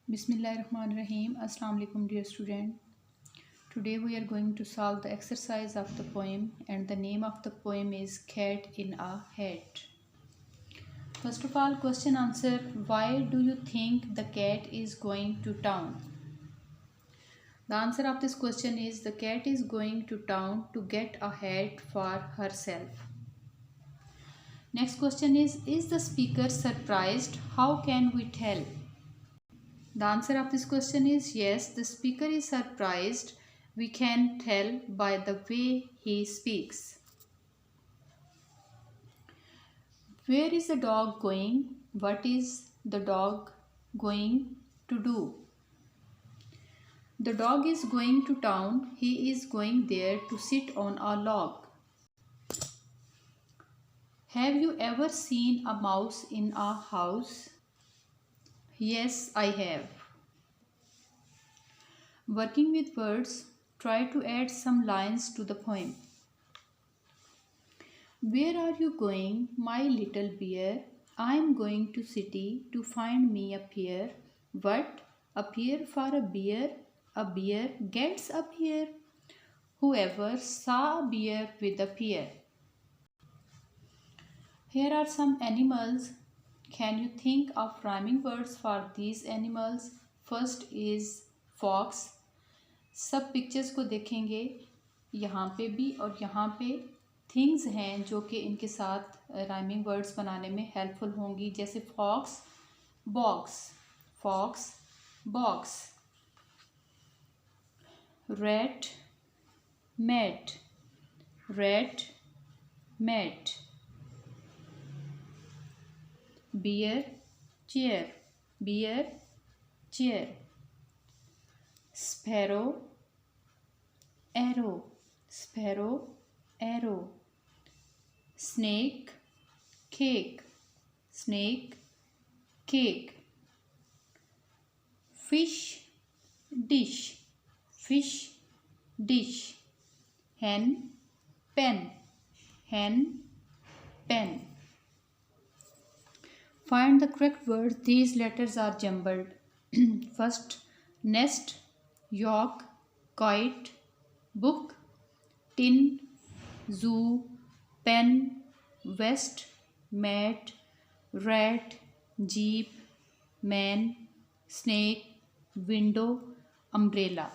Bismillahirrahmanirrahim. Assalamu alaikum dear student. Today we are going to solve the exercise of the poem and the name of the poem is Cat in a Hat. First of all, question answer: why do you think the cat is going to town? The answer of this question is the cat is going to town to get a hat for herself. Next question is the speaker surprised? How can we tell? The answer of this question is yes, the speaker is surprised. We can tell by the way he speaks. Where is the dog going? What is the dog going to do? The dog is going to town. He is going there to sit on a log. Have you ever seen a mouse in a house? Yes, I have. Working with words, try to add some lines to the poem. Where are you going, my little bear? I am going to city to find me a pear. What? A pear for a bear? A bear gets a pear. Whoever saw a bear with a pear? Here are some animals. Can you think of rhyming words for these animals? First is fox. सब pictures को देखेंगे, यहाँ पे भी और यहाँ पे things हैं जो कि इनके साथ राइमिंग वर्ड्स बनाने में हेल्पफुल होंगी, जैसे fox box, fox box, rat mat, rat mat, bear chair, bear chair, sparrow arrow, sparrow arrow, snake cake, snake cake, fish dish, fish dish, hen pen, hen pen. Find the correct word. These letters are jumbled. First, nest, york, kite, book, tin, zoo, pen, vest, mat, rat, jeep, man, snake, window, umbrella.